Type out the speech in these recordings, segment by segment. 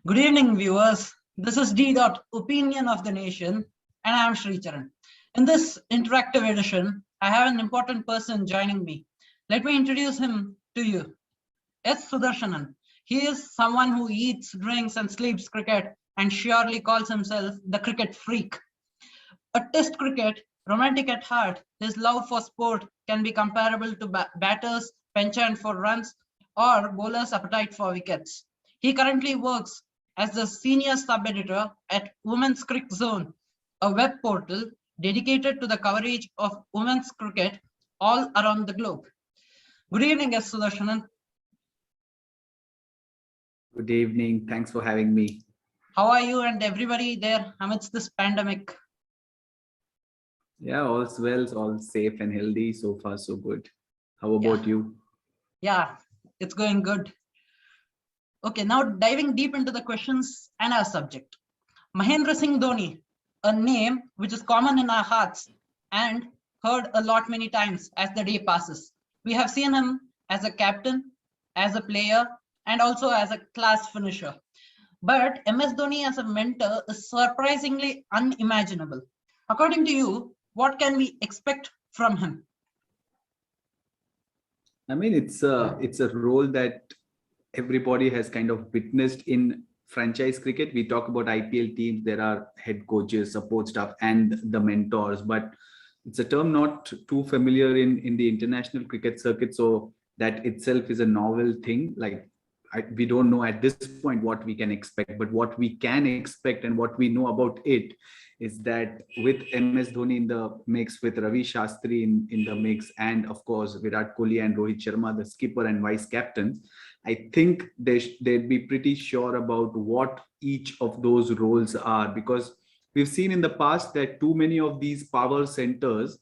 Good evening, viewers. This is D.Opinion of the Nation, and I am Sricharan. In this interactive edition, I have an important person joining me. Let me introduce him to you. S Sudarshanan. He is someone who eats, drinks, and sleeps cricket and surely calls himself the cricket freak. A test cricket, romantic at heart, his love for sport can be comparable to batters' penchant for runs or bowlers' appetite for wickets. He currently works as the Senior Sub-Editor at Women's Cricket Zone, a web portal dedicated to the coverage of women's cricket all around the globe. Good evening, S. Sudarshanan. Good evening. Thanks for having me. How are you and everybody there amidst this pandemic? Yeah, all's well, all safe and healthy. So far, so good. How about you? Yeah, it's going good. Okay, now diving deep into the questions and our subject. Mahendra Singh Dhoni, a name which is common in our hearts and heard a lot many times as the day passes. We have seen him as a captain, as a player, and also as a class finisher. But MS Dhoni as a mentor is surprisingly unimaginable. According to you, what can we expect from him? I mean, it's a role that everybody has kind of witnessed in franchise cricket. We talk about IPL teams. There are head coaches, support staff, and the mentors. But it's a term not too familiar in the international cricket circuit. So that itself is a novel thing. Like we don't know at this point what we can expect, but what we can expect and what we know about it is that with MS Dhoni in the mix, with Ravi Shastri in the mix, and of course Virat Kohli and Rohit Sharma, the skipper and vice captains, I think they'd be pretty sure about what each of those roles are, because we've seen in the past that too many of these power centers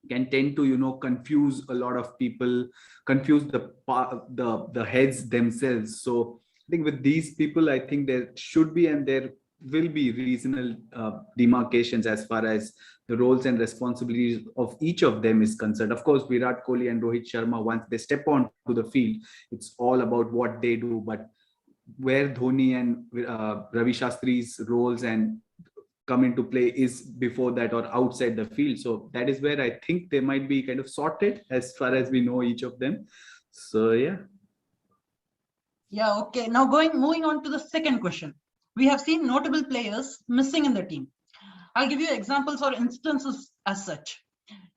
can tend to confuse a lot of people, confuse the heads themselves. So I think with these people, I think there should be and there will be reasonable demarcations as far as the roles and responsibilities of each of them is concerned. Of course, Virat Kohli and Rohit Sharma, once they step onto the field, it's all about what they do. But where Dhoni and Ravi Shastri's roles and come into play is before that or outside the field. So that is where I think they might be kind of sorted as far as we know each of them. So yeah. Yeah, okay. Now moving on to the second question. We have seen notable players missing in the team. I'll give you examples or instances as such.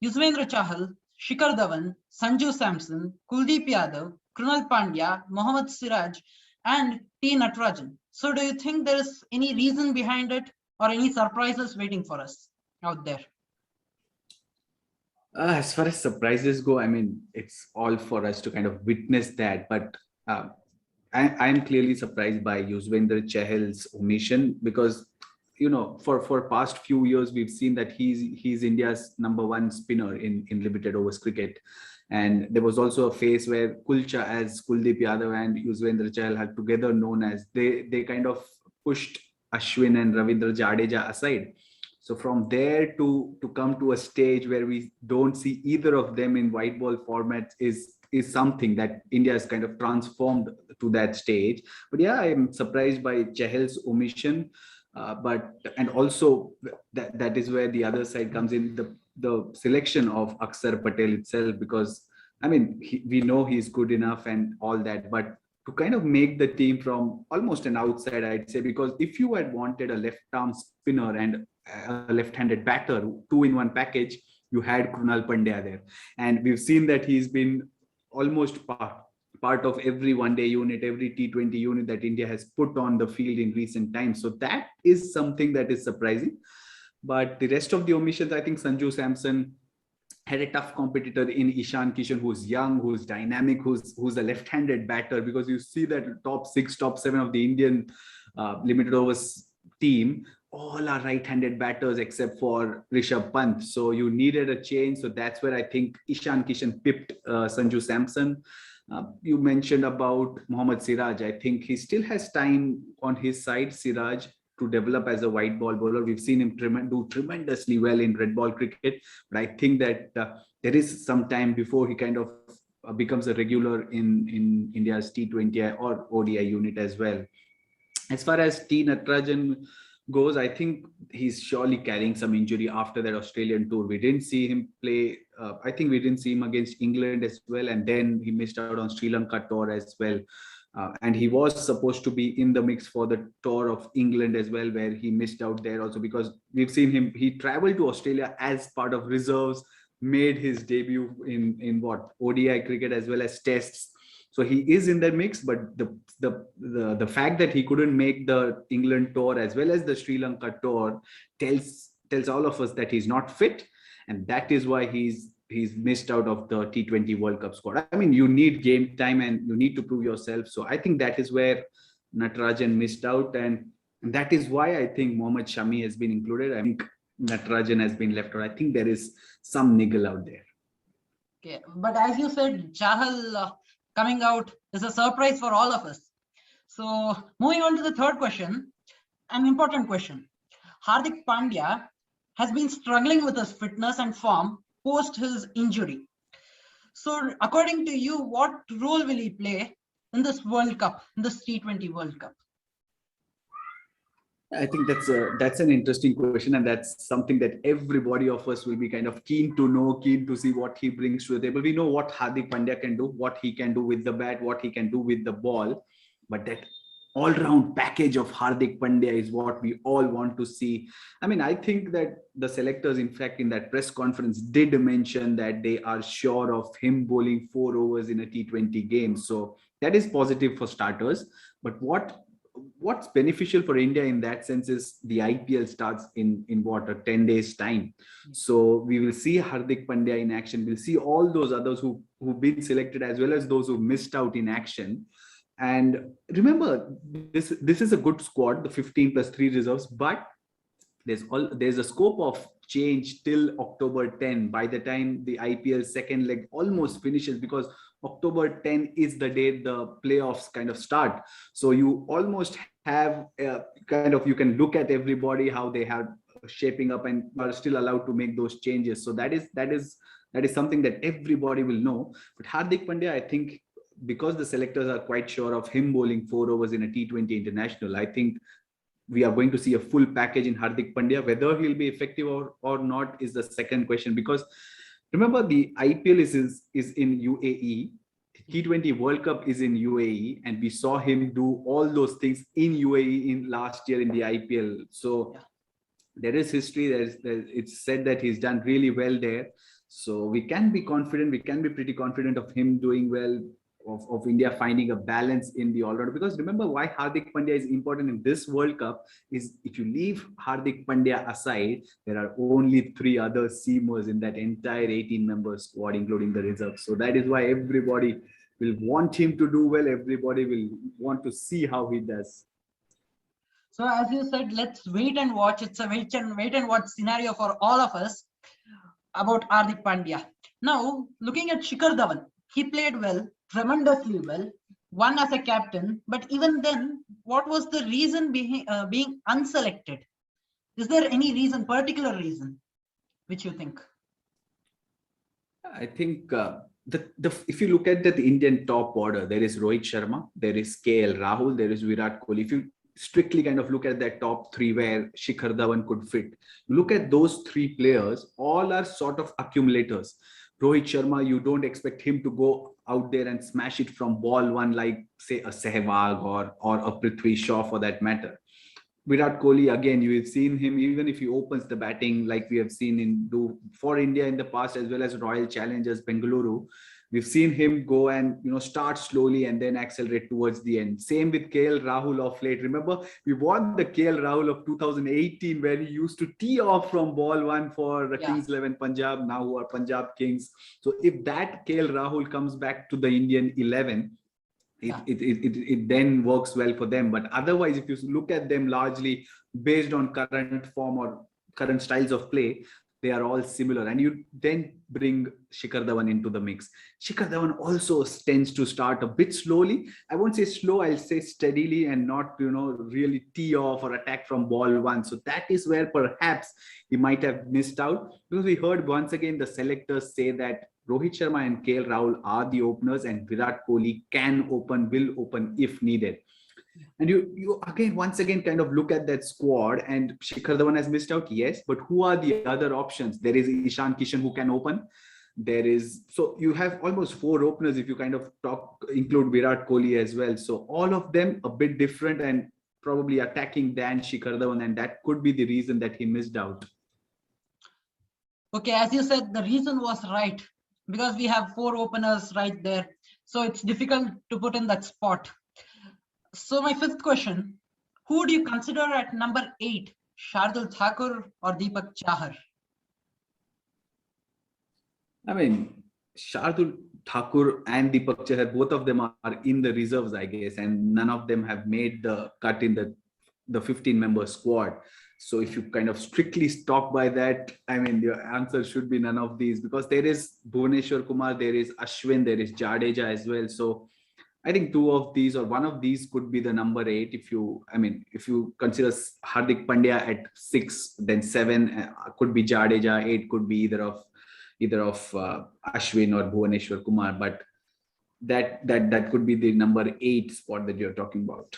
Yuzvendra Chahal, Shikhar Dhawan, Sanju Samson, Kuldeep Yadav, Krunal Pandya, Mohammad Siraj, and T. Natarajan. So do you think there is any reason behind it or any surprises waiting for us out there? As far as surprises go, I mean, it's all for us to kind of witness that. But I'm clearly surprised by Yuzvendra Chahal's omission, because for past few years we've seen that he's India's #1 spinner in limited overs cricket. And there was also a phase where Kulcha, as Kuldeep Yadav and Yuzvendra Chahal had together known as, they kind of pushed Ashwin and Ravindra Jadeja aside. So from there to come to a stage where we don't see either of them in white ball formats is something that India has kind of transformed to that stage. But yeah, I'm surprised by Chahal's omission. And also that is where the other side comes in, the selection of Akshar Patel itself, because I mean, we know he's good enough and all that, but to kind of make the team from almost an outside, I'd say, because if you had wanted a left arm spinner and a left-handed batter, 2-in-1 package, you had Krunal Pandya there. And we've seen that he's been almost part of every one-day unit, every T20 unit that India has put on the field in recent times. So that is something that is surprising. But the rest of the omissions, I think Sanju Samson had a tough competitor in Ishan Kishan, who's young, who's dynamic, who's a left-handed batter, because you see that top 6, top 7 of the Indian limited overs team, all are right-handed batters except for Rishabh Pant. So you needed a change. So that's where I think Ishan Kishan pipped Sanju Samson. You mentioned about Mohammad Siraj. I think he still has time on his side, Siraj, to develop as a white ball bowler. We've seen him do tremendously well in red ball cricket, but I think that there is some time before he kind of becomes a regular in India's T20 or ODI unit as well. As far as T Natarajan goes, I think he's surely carrying some injury after that Australian tour. We didn't see him play. I think we didn't see him against England as well, and then he missed out on Sri Lanka tour as well. And he was supposed to be in the mix for the tour of England as well, where he missed out there also, because we've seen him. He traveled to Australia as part of reserves, made his debut in what ODI cricket as well as tests. So he is in that mix, but the fact that he couldn't make the England tour as well as the Sri Lanka tour tells all of us that he's not fit, and that is why he's missed out of the T20 World Cup squad. I mean, you need game time and you need to prove yourself. So I think that is where Natarajan missed out, and that is why I think Mohammad Shami has been included. I think Natarajan has been left out. I think there is some niggle out there. Okay, but as you said, Chahal coming out is a surprise for all of us. So moving on to the third question, an important question. Hardik Pandya has been struggling with his fitness and form post his injury. So according to you, what role will he play in this World Cup, in this T20 World Cup? I think that's an interesting question, and that's something that everybody of us will be kind of keen to know, keen to see what he brings to the table. We know what Hardik Pandya can do, what he can do with the bat, what he can do with the ball, but that all-round package of Hardik Pandya is what we all want to see. I mean, I think that the selectors, in fact, in that press conference did mention that they are sure of him bowling 4 overs in a T20 game. So that is positive for starters. But what's beneficial for India in that sense is the IPL starts in what, a 10 days time. So we will see Hardik Pandya in action. We'll see all those others who've been selected as well as those who missed out in action. And remember, this is a good squad, the 15 plus 3 reserves, but there's a scope of change till October 10 by the time the IPL second leg almost finishes, because October 10 is the day the playoffs kind of start. So you almost have you can look at everybody, how they have shaping up, and are still allowed to make those changes. So that is something that everybody will know. But Hardik Pandya, I think, because the selectors are quite sure of him bowling 4 overs in a T20 international, I think we are going to see a full package in Hardik Pandya. Whether he'll be effective or not is the second question, because remember, the IPL is in UAE, T20 World Cup is in UAE, and we saw him do all those things in UAE in last year in the IPL. So there is history. It's said that he's done really well there. So we can be confident. We can be pretty confident of him doing well, of India finding a balance in the all-rounder. Because remember, why Hardik Pandya is important in this World Cup is, if you leave Hardik Pandya aside, there are only 3 other seamers in that entire 18-member squad, including the reserves. So that is why everybody will want him to do well. Everybody will want to see how he does. So as you said, let's wait and watch. It's a wait and watch scenario for all of us about Hardik Pandya. Now, looking at Shikhar Dhawan, he played well, tremendously well, won as a captain, but even then, what was the reason being unselected? Is there any particular reason, which you think? I think if you look at the Indian top order, there is Rohit Sharma, there is KL Rahul, there is Virat Kohli. If you strictly kind of look at that top 3 where Shikhar Dhawan could fit, look at those 3 players, all are sort of accumulators. Rohit Sharma, you don't expect him to go out there and smash it from ball 1 like, say, a Sehwag or a Prithvi Shaw for that matter. Virat Kohli, again, you have seen him, even if he opens the batting like we have seen for India in the past, as well as Royal Challengers Bengaluru, we've seen him go and start slowly and then accelerate towards the end. Same with KL Rahul of late. Remember, we won the KL Rahul of 2018 where he used to tee off from ball 1 for Kings 11 Punjab, now who are Punjab Kings. So if that KL Rahul comes back to the Indian 11, it then works well for them. But otherwise, if you look at them largely based on current form or current styles of play, they are all similar. And you then bring Shikhar Dhawan into the mix. Shikhar Dhawan also tends to start a bit slowly. I won't say slow, I'll say steadily, and not really tee off or attack from ball 1. So that is where perhaps he might have missed out, because we heard once again the selectors say that Rohit Sharma and KL Rahul are the openers, and Virat Kohli will open if needed. And you again, once again, kind of look at that squad, and Shikhar Dhawan has missed out, yes, but who are the other options? There is Ishan Kishan who can open. There is, so you have almost four openers if you kind of include Virat Kohli as well. So all of them a bit different and probably attacking than Shikhar Dhawan, and that could be the reason that he missed out. Okay, as you said, the reason was right, because we have four openers right there. So it's difficult to put in that spot. So my fifth question, who do you consider at number 8, Shardul Thakur or Deepak Chahar? I mean, Shardul Thakur and Deepak Chahar, both of them are in the reserves, I guess, and none of them have made the cut in the 15-member squad. So if you kind of strictly talk by that, I mean, your answer should be none of these, because there is Bhuvneshwar Kumar, there is Ashwin, there is Jadeja as well. So I think two of these or one of these could be the number 8. If you consider Hardik Pandya at 6, then 7 could be Jadeja, 8 could be either of Ashwin or Bhuvneshwar Kumar. But that could be the number 8 spot that you're talking about.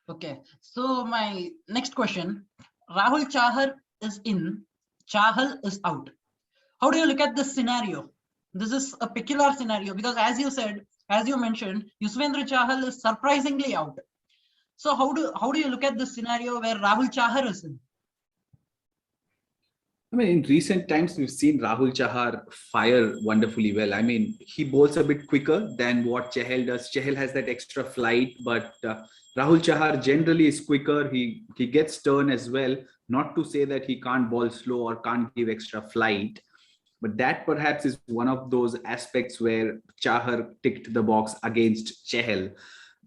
Okay, so my next question, Rahul Chahar is in, Chahal is out. How do you look at this scenario? This is a peculiar scenario because, as you mentioned, Yuzvendra Chahal is surprisingly out. So how do you look at this scenario where Rahul Chahar is in? I mean, in recent times, we've seen Rahul Chahar fire wonderfully well. I mean, he bowls a bit quicker than what Chahal does. Chahal has that extra flight, but Rahul Chahar generally is quicker. He gets turn as well. Not to say that he can't bowl slow or can't give extra flight, but that perhaps is one of those aspects where Chahar ticked the box against Chahal.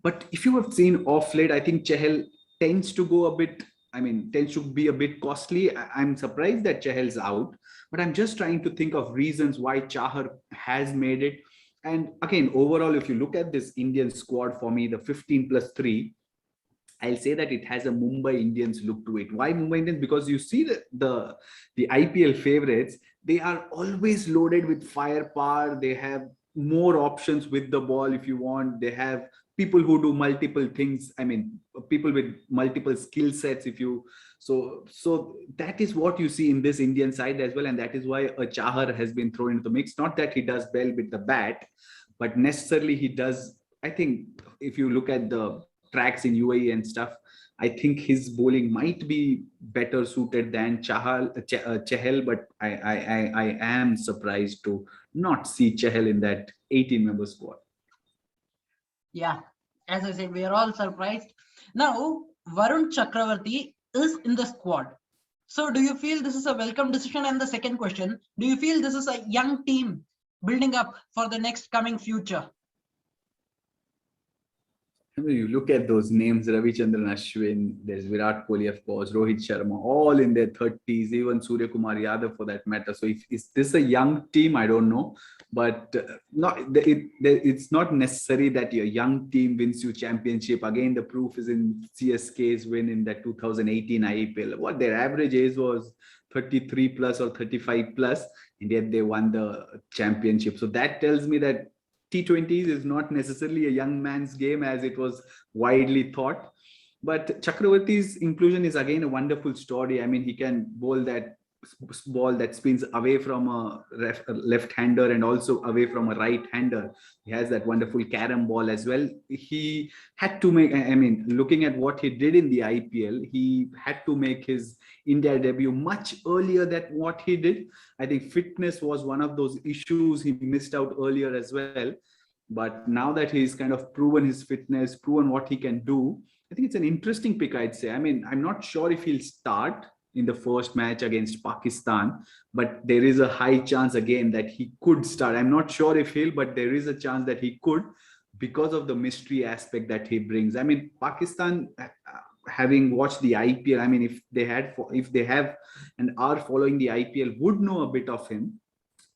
But if you have seen off late, I think Chahal tends to be a bit costly. I'm surprised that Chahal's out, but I'm just trying to think of reasons why Chahar has made it. And again, overall, if you look at this Indian squad for me, the 15+3, I'll say that it has a Mumbai Indians look to it. Why Mumbai Indians? Because you see the IPL favorites, they are always loaded with firepower. They have more options with the ball if you want. They have people who do multiple things. I mean, people with multiple skill sets. So that is what you see in this Indian side as well, and that is why a Chahar has been thrown into the mix. Not that he does well with the bat, but necessarily he does. I think if you look at the tracks in UAE and stuff, I think his bowling might be better suited than Chahal, but I am surprised to not see Chahal in that 18-member squad. Yeah, as I said, we are all surprised. Now, Varun Chakravarti is in the squad. So do you feel this is a welcome decision? And the second question, do you feel this is a young team building up for the next coming future? I mean, you look at those names, Ravichandran Ashwin, there's Virat Kohli, of course, Rohit Sharma, all in their 30s, even Surya Kumar Yadav for that matter. So is this a young team? I don't know. But it's not necessary that your young team wins you championship. Again, the proof is in CSK's win in that 2018 IPL. What their average age was 33 plus or 35 plus, and yet they won the championship. So that tells me that T20s is not necessarily a young man's game as it was widely thought. But Chakravarti's inclusion is again a wonderful story. I mean, he can bowl that ball that spins away from a left-hander and also away from a right-hander. He has that wonderful carom ball as well. He had to make, I mean, looking at what he did in the IPL, he had to make his India debut much earlier than what he did. I think fitness was one of those issues he missed out earlier as well. But now that he's kind of proven his fitness, proven what he can do, I think it's an interesting pick, I'd say. I mean, I'm not sure if he'll start in the first match against Pakistan, but there is a high chance again that he could start. I'm not sure if he'll, but there is a chance that he could because of the mystery aspect that he brings. I mean, Pakistan, having watched the IPL, I mean, if they have and are following the IPL, would know a bit of him.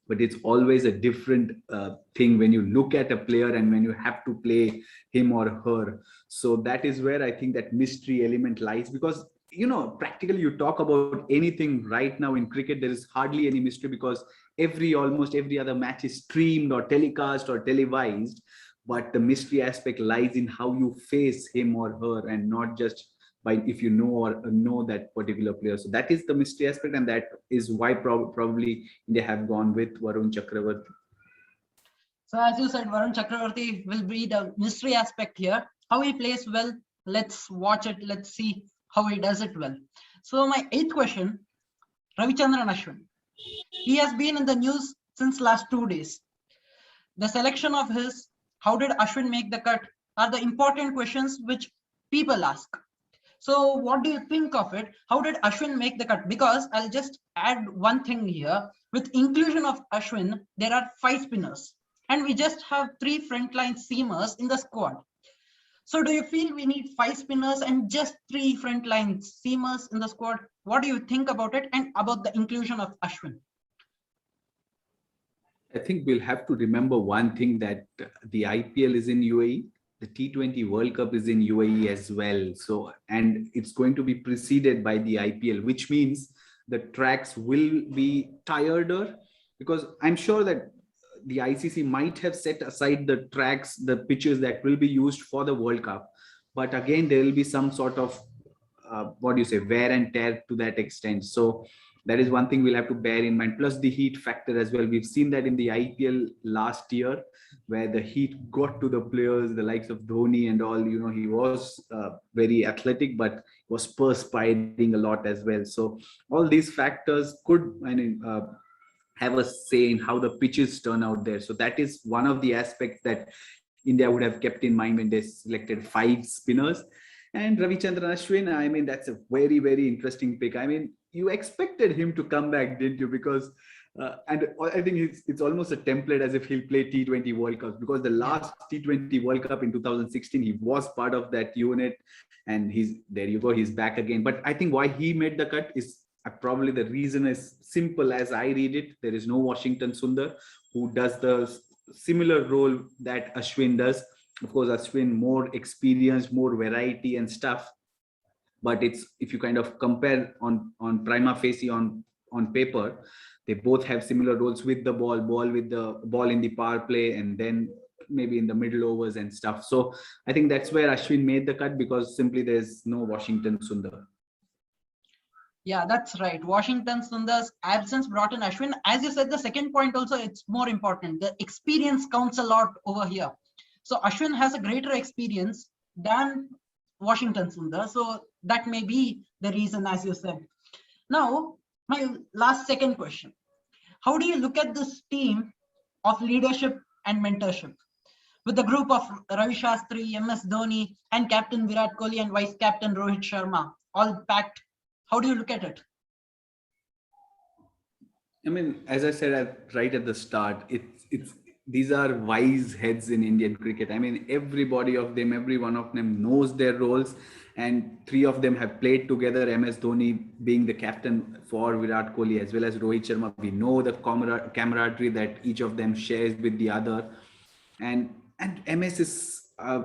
But it's always a different thing when you look at a player and when you have to play him or her. So that is where I think that mystery element lies, because practically you talk about anything right now in cricket, there is hardly any mystery because almost every other match is streamed or telecast or televised. but the mystery aspect lies in how you face him or her, and not just by if you know or know that particular player. So that is the mystery aspect, and that is why probably they have gone with Varun Chakravarti. So as you said, Varun Chakravarti will be the mystery aspect here. How he plays well, let's watch it. Let's see how he does it well. So my eighth question, Ravichandran Ashwin. He has been in the news since last 2 days. The selection of his, how did Ashwin make the cut, are the important questions which people ask. So what do you think of it? How did Ashwin make the cut? Because I'll just add one thing here. With inclusion of Ashwin, there are 5 spinners. And we just have 3 frontline seamers in the squad. So do you feel we need 5 spinners and just 3 frontline seamers in the squad? What do you think about it and about the inclusion of Ashwin? I think we'll have to remember one thing, that the IPL is in UAE, the T20 World Cup is in UAE as well. So, and it's going to be preceded by the IPL, which means the tracks will be tireder, because I'm sure that the ICC might have set aside the tracks, the pitches that will be used for the World Cup. But again, there will be some sort of, what do you say, wear and tear to that extent. So that is one thing we'll have to bear in mind, plus the heat factor as well. We've seen that in the IPL last year, where the heat got to the players, the likes of Dhoni and all. You know, he was very athletic, but was perspiring a lot as well. So all these factors could, I mean, have a say in how the pitches turn out there. So that is one of the aspects that India would have kept in mind when they selected 5 spinners. And Ravichandran Ashwin, I mean, that's a very, very interesting pick. I mean, you expected him to come back, didn't you? Because, and I think it's almost a template as if he'll play T20 World Cups, because the last T20 World Cup in 2016, he was part of that unit, and there you go, he's back again. But I think why he made the cut is probably the reason is simple as I read it. There is no Washington Sundar who does the similar role that Ashwin does. Of course, Ashwin more experience, more variety and stuff. But it's, if you kind of compare on prima facie on paper, they both have similar roles with the ball with the ball in the power play, and then maybe in the middle overs and stuff. So I think that's where Ashwin made the cut, because simply there's no Washington Sundar. Yeah, that's right. Washington Sundar's absence brought in Ashwin. As you said, the second point also, it's more important. The experience counts a lot over here. So Ashwin has a greater experience than Washington Sundar. So that may be the reason, as you said. Now, my last second question. How do you look at this team of leadership and mentorship? With the group of Ravi Shastri, MS Dhoni, and Captain Virat Kohli and Vice Captain Rohit Sharma, all packed. How do you look at it? I mean, as I said right at the start, these are wise heads in Indian cricket. I mean, every one of them knows their roles, and 3 of them have played together. MS Dhoni being the captain for Virat Kohli, as well as Rohit Sharma. We know the camaraderie that each of them shares with the other, and MS is.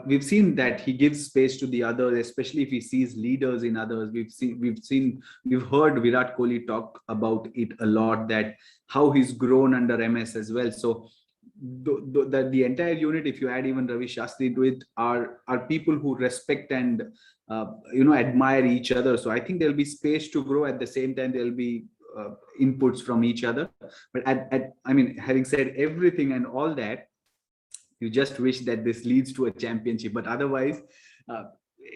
We've seen that he gives space to the others, especially if he sees leaders in others. We've heard Virat Kohli talk about it a lot, that how he's grown under MS as well. So the entire unit, if you add even Ravi Shastri to it, are people who respect and admire each other. So I think there'll be space to grow. At the same time, there'll be inputs from each other. But I mean, having said everything and all that, you just wish that this leads to a championship. But otherwise,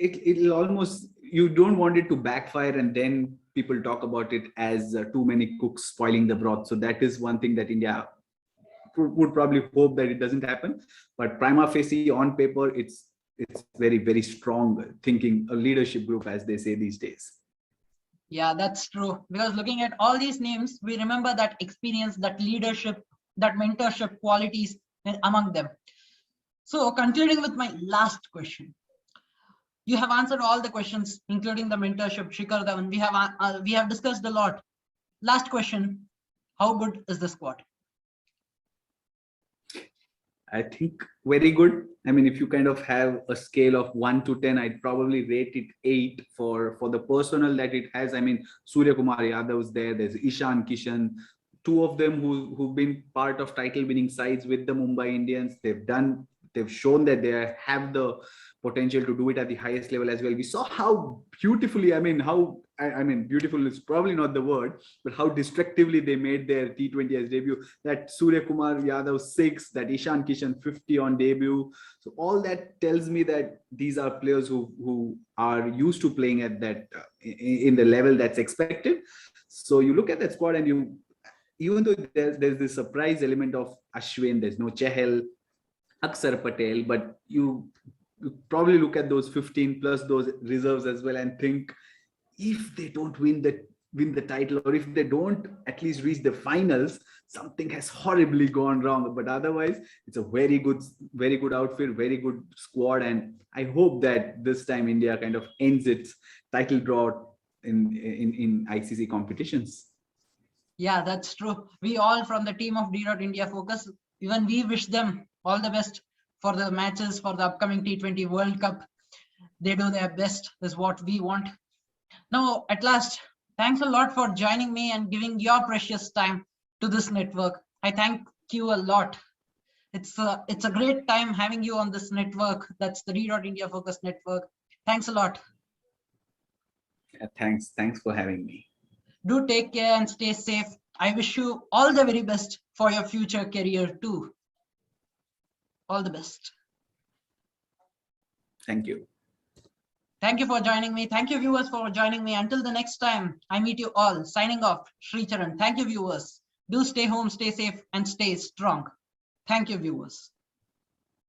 it'll almost, you don't want it to backfire and then people talk about it as too many cooks spoiling the broth. So that is one thing that India would probably hope that it doesn't happen. But prima facie, on paper, it's very, very strong thinking, a leadership group, as they say these days. Yeah, that's true. Because looking at all these names, we remember that experience, that leadership, that mentorship qualities among them. So concluding with my last question. You have answered all the questions, including the mentorship, Shikhar Dhawan. We have discussed a lot. Last question, how good is the squad? I think very good. I mean, if you kind of have a scale of 1 to 10, I'd probably rate it 8 for the personnel that it has. I mean, Surya Kumar Yadav's there. There's Ishan Kishan, 2 of them who've been part of title winning sides with the Mumbai Indians. They've done they've shown that they have the potential to do it at the highest level as well. We saw how beautifully, I mean, beautiful is probably not the word, but how destructively they made their T20 as debut. That Surya Kumar Yadav 6, that Ishan Kishan 50 on debut. So all that tells me that these are players who are used to playing at that in the level that's expected. So you look at that squad and even though there's this surprise element of Ashwin, there's no Chahal, Akshar Patel, but you probably look at those 15 plus those reserves as well and think, if they don't win the title, or if they don't at least reach the finals, something has horribly gone wrong. But otherwise, it's a very good outfit, very good squad, and I hope that this time India kind of ends its title drought in ICC competitions. Yeah, that's true. We all from the team of D.India.Focus, even we wish them all the best for the matches for the upcoming T20 World Cup. They do their best is what we want. Now, at last, thanks a lot for joining me and giving your precious time to this network. I thank you a lot. It's a great time having you on this network. That's the D.India.Focus network. Thanks a lot. Yeah, thanks for having me. Do take care and stay safe. I wish you all the very best for your future career too. All the best. Thank you. Thank you for joining me. Thank you, viewers, for joining me. Until the next time, I meet you all. Signing off, Sricharan. Thank you, viewers. Do stay home, stay safe, and stay strong. Thank you, viewers.